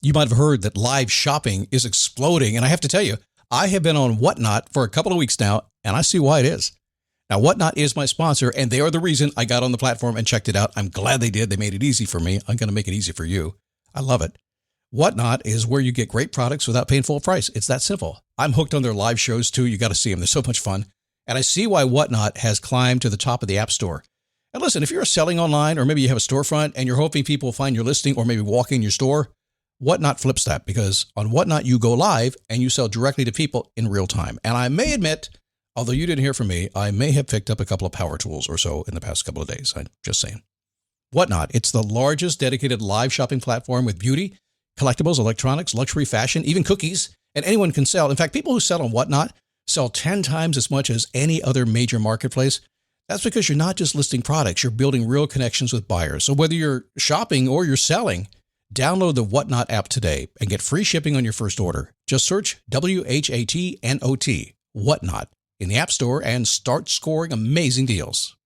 You might have heard that live shopping is exploding. And I have to tell you, I have been on Whatnot for a couple of weeks now, and I see why it is. Now, Whatnot is my sponsor, and they are the reason I got on the platform and checked it out. I'm glad they did. They made it easy for me. I'm going to make it easy for you. I love it. Whatnot is where you get great products without paying full price. It's that simple. I'm hooked on their live shows, too. You got to see them. They're so much fun. And I see why Whatnot has climbed to the top of the App Store. And listen, if you're selling online, or maybe you have a storefront and you're hoping people will find your listing or maybe walk in your store, Whatnot flips that, because on Whatnot, you go live and you sell directly to people in real time. And I may admit, although you didn't hear from me, I may have picked up a couple of power tools or so in the past couple of days. I'm just saying. Whatnot, it's the largest dedicated live shopping platform with beauty, collectibles, electronics, luxury, fashion, even cookies, and anyone can sell. In fact, people who sell on Whatnot sell 10 times as much as any other major marketplace. That's because you're not just listing products, you're building real connections with buyers. So whether you're shopping or you're selling, download the Whatnot app today and get free shipping on your first order. Just search WHATNOT, Whatnot, in the App Store and start scoring amazing deals.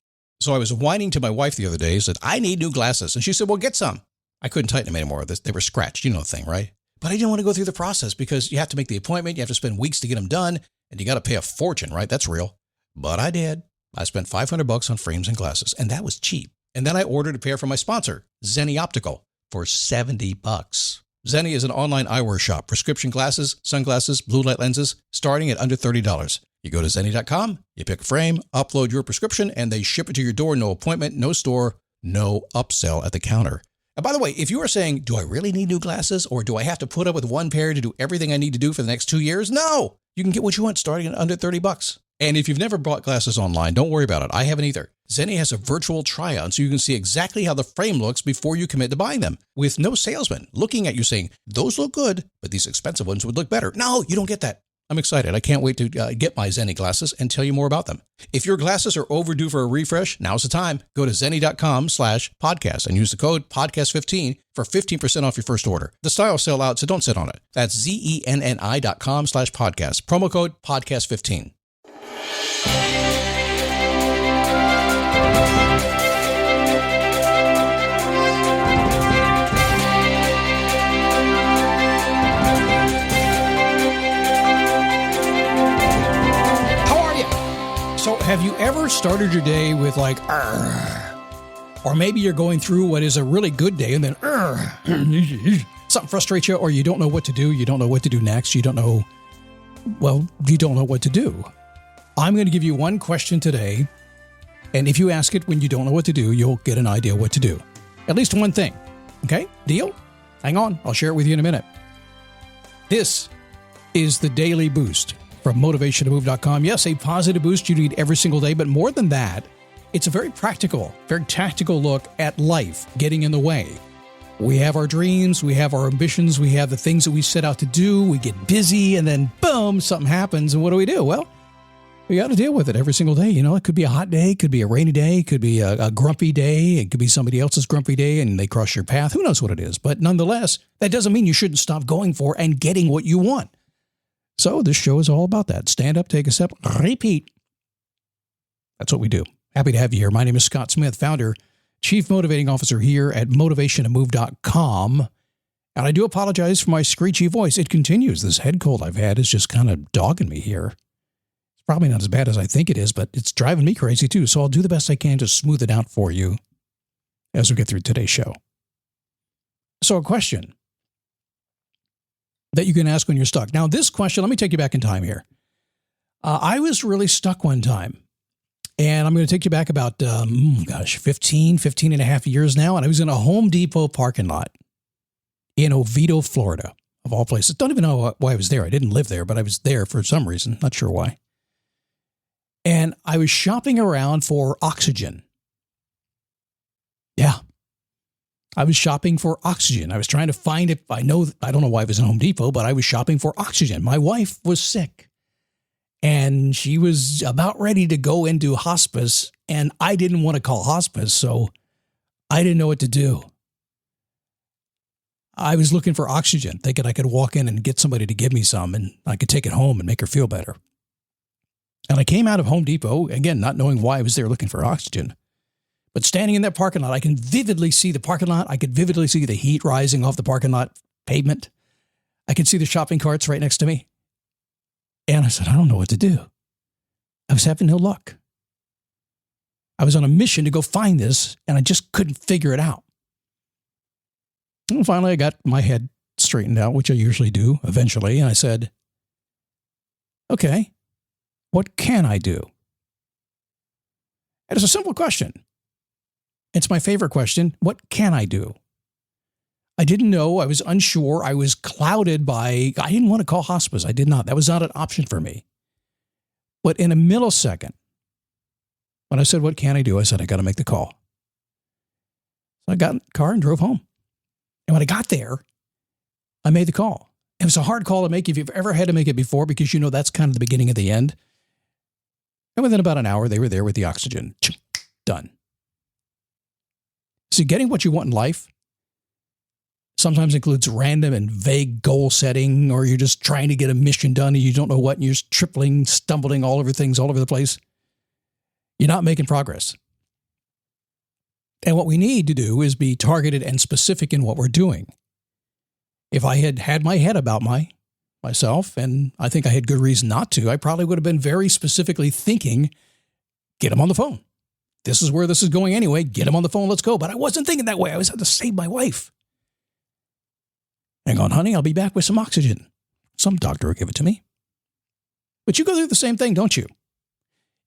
So I was whining to my wife the other day, said, I need new glasses. And she said, well, get some. I couldn't tighten them anymore. They were scratched. You know the thing, right? But I didn't want to go through the process because you have to make the appointment. You have to spend weeks to get them done. And you got to pay a fortune, right? That's real. But I did. I spent $500 on frames and glasses, and that was cheap. And then I ordered a pair from my sponsor, Zenni Optical, for $70. Zenni is an online eyewear shop, prescription glasses, sunglasses, blue light lenses, starting at under $30. You go to Zenni.com, you pick a frame, upload your prescription, and they ship it to your door. No appointment, no store, no upsell at the counter. And by the way, if you are saying, do I really need new glasses, or do I have to put up with one pair to do everything I need to do for the next 2 years? No, you can get what you want starting at under $30. And if you've never bought glasses online, don't worry about it. I haven't either. Zenni has a virtual try-on so you can see exactly how the frame looks before you commit to buying them, with no salesman looking at you saying, those look good, but these expensive ones would look better. No, you don't get that. I'm excited. I can't wait to get my Zenni glasses and tell you more about them. If your glasses are overdue for a refresh, now's the time. Go to Zenni.com/podcast and use the code podcast15 for 15% off your first order. The styles sell out, so don't sit on it. That's Zenni.com/podcast. Promo code podcast15. So have you ever started your day with like, or maybe you're going through what is a really good day and then something frustrates you, or you don't know what to do. You don't know what to do next. You don't know what to do. I'm going to give you one question today. And if you ask it when you don't know what to do, you'll get an idea what to do. At least one thing. Okay? Deal? Hang on. I'll share it with you in a minute. This is the Daily Boost from motivationtomove.com. Yes, a positive boost you need every single day, but more than that, it's a very practical, very tactical look at life getting in the way. We have our dreams, we have our ambitions, we have the things that we set out to do, we get busy, and then boom, something happens, and what do? Well, we got to deal with it every single day. You know, it could be a hot day, it could be a rainy day, it could be a grumpy day, it could be somebody else's grumpy day, and they cross your path. Who knows what it is? But nonetheless, that doesn't mean you shouldn't stop going for and getting what you want. So this show is all about that. Stand up, take a step, repeat. That's what we do. Happy to have you here. My name is Scott Smith, founder, chief motivating officer here at motivationtomove.com. And I do apologize for my screechy voice. It continues. This head cold I've had is just kind of dogging me here. It's probably not as bad as I think it is, but it's driving me crazy too. So I'll do the best I can to smooth it out for you as we get through today's show. So a question that you can ask when you're stuck. Now, this question, let me take you back in time here. I was really stuck one time, and I'm going to take you back about, 15 and a half years now, and I was in a Home Depot parking lot in Oviedo, Florida, of all places. Don't even know why I was there. I didn't live there, but I was there for some reason. Not sure why. And I was shopping around for oxygen. Yeah. I was shopping for oxygen. I was trying to find it. I don't know why I was in Home Depot, but I was shopping for oxygen. My wife was sick and she was about ready to go into hospice, and I didn't want to call hospice, so I didn't know what to do. I was looking for oxygen, thinking I could walk in and get somebody to give me some and I could take it home and make her feel better. And I came out of Home Depot, again, not knowing why I was there looking for oxygen. But standing in that parking lot, I can vividly see the parking lot. I could vividly see the heat rising off the parking lot pavement. I could see the shopping carts right next to me. And I said, I don't know what to do. I was having no luck. I was on a mission to go find this, and I just couldn't figure it out. And finally, I got my head straightened out, which I usually do eventually. And I said, okay, what can I do? And it's a simple question. It's my favorite question. What can I do? I didn't know. I was unsure. I was clouded by, I didn't want to call hospice. I did not. That was not an option for me. But in a millisecond, when I said, what can I do? I said, I got to make the call. So I got in the car and drove home. And when I got there, I made the call. It was a hard call to make if you've ever had to make it before, because you know that's kind of the beginning of the end. And within about an hour, they were there with the oxygen. Done. See, getting what you want in life sometimes includes random and vague goal setting, or you're just trying to get a mission done and you don't know what, and you're just tripling, stumbling all over things all over the place. You're not making progress. And what we need to do is be targeted and specific in what we're doing. If I had had my head about myself, and I think I had good reason not to, I probably would have been very specifically thinking, get him on the phone. This is where this is going anyway. Get him on the phone. Let's go. But I wasn't thinking that way. I was out to save my wife. Hang on, honey. I'll be back with some oxygen. Some doctor will give it to me. But you go through the same thing, don't you?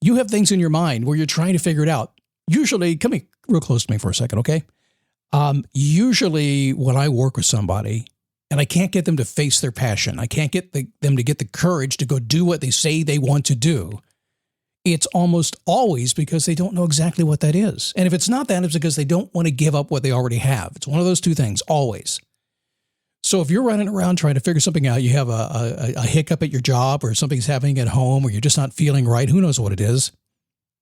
You have things in your mind where you're trying to figure it out. Usually, come here real close to me for a second, okay? Usually when I work with somebody and I can't get them to face their passion, I can't get them to get the courage to go do what they say they want to do, it's almost always because they don't know exactly what that is. And if it's not that, it's because they don't want to give up what they already have. It's one of those two things, always. So if you're running around trying to figure something out, you have a hiccup at your job, or something's happening at home, or you're just not feeling right, who knows what it is,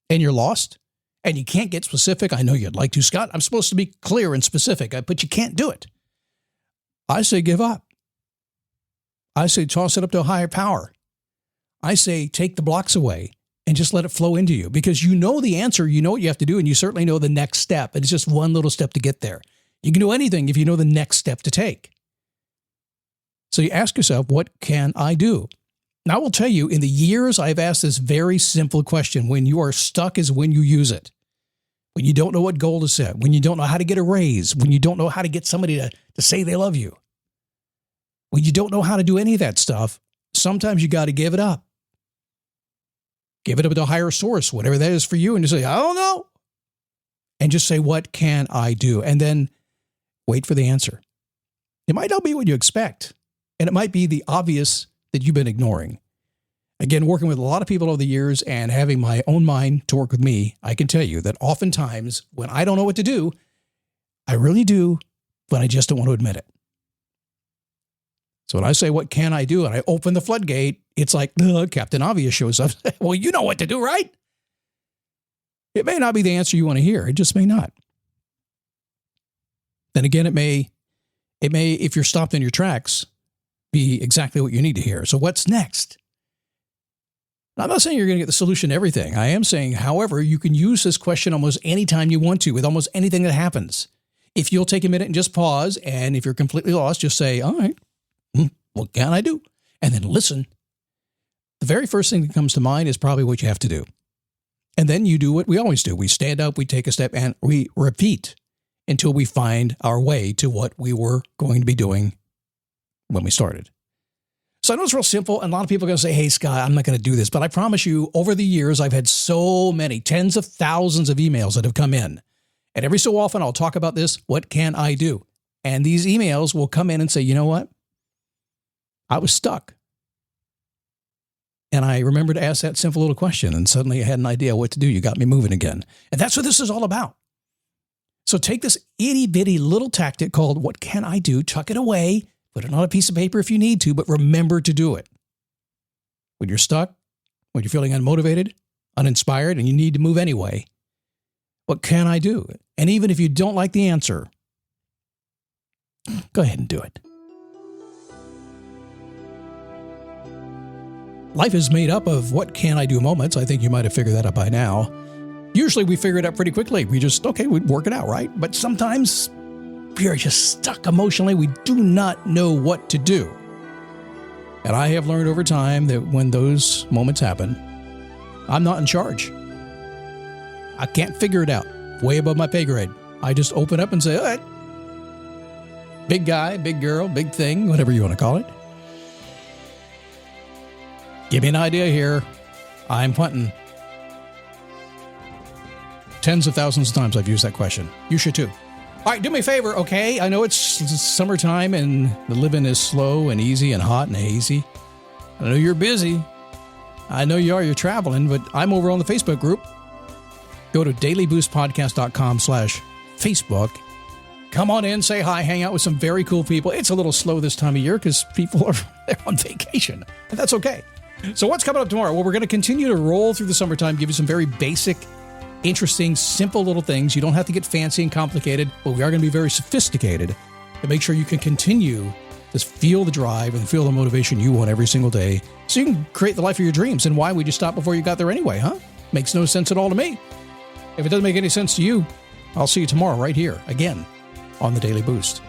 and you're lost, and you can't get specific. I know you'd like to, Scott. I'm supposed to be clear and specific, but you can't do it. I say give up. I say toss it up to a higher power. I say take the blocks away and just let it flow into you, because you know the answer, you know what you have to do, and you certainly know the next step. It's just one little step to get there. You can do anything if you know the next step to take. So you ask yourself, what can I do? Now, I will tell you, in the years I've asked this very simple question, when you are stuck is when you use it. When you don't know what goal to set, when you don't know how to get a raise, when you don't know how to get somebody to say they love you, when you don't know how to do any of that stuff, sometimes you got to give it up. Give it up to a higher source, whatever that is for you, and just say, I don't know. And just say, what can I do? And then wait for the answer. It might not be what you expect, and it might be the obvious that you've been ignoring. Again, working with a lot of people over the years and having my own mind to work with me, I can tell you that oftentimes when I don't know what to do, I really do, but I just don't want to admit it. So when I say, what can I do? And I open the floodgate, it's like, Captain Obvious shows up. Well, you know what to do, right? It may not be the answer you want to hear. It just may not. Then again, it may, if you're stopped in your tracks, be exactly what you need to hear. So what's next? I'm not saying you're going to get the solution to everything. I am saying, however, you can use this question almost any time you want to, with almost anything that happens. If you'll take a minute and just pause, and if you're completely lost, just say, all right, what can I do? And then listen. The very first thing that comes to mind is probably what you have to do. And then you do what we always do. We stand up, we take a step, and we repeat until we find our way to what we were going to be doing when we started. So I know it's real simple, and a lot of people are going to say, hey, Scott, I'm not going to do this. But I promise you, over the years, I've had so many, tens of thousands of emails that have come in. And every so often, I'll talk about this, what can I do? And these emails will come in and say, you know what? I was stuck. And I remember to ask that simple little question, and suddenly I had an idea what to do. You got me moving again. And that's what this is all about. So take this itty-bitty little tactic called, what can I do? Tuck it away. Put it on a piece of paper if you need to, but remember to do it. When you're stuck, when you're feeling unmotivated, uninspired, and you need to move anyway, what can I do? And even if you don't like the answer, go ahead and do it. Life is made up of what can I do moments. I think you might have figured that out by now. Usually we figure it out pretty quickly. We just, okay, we work it out, right? But sometimes We are just stuck emotionally. We do not know what to do. And I have learned over time that when those moments happen, I'm not in charge. I can't figure it out. Way above my pay grade. I just open up and say, all right, big guy, big girl, big thing, whatever you want to call it. Give me an idea here. I'm hunting. Tens of thousands of times I've used that question. You should too. All right, do me a favor, okay? I know it's summertime and the living is slow and easy and hot and hazy. I know you're busy. I know you are. You're traveling, but I'm over on the Facebook group. Go to dailyboostpodcast.com/Facebook. Come on in, say hi, hang out with some very cool people. It's a little slow this time of year because people are they're on vacation, and that's okay. So what's coming up tomorrow? Well, we're going to continue to roll through the summertime, give you some very basic, interesting, simple little things. You don't have to get fancy and complicated, but we are going to be very sophisticated to make sure you can continue to feel the drive and feel the motivation you want every single day so you can create the life of your dreams. And why would you stop before you got there anyway, huh? Makes no sense at all to me. If it doesn't make any sense to you, I'll see you tomorrow right here, again, on the Daily Boost.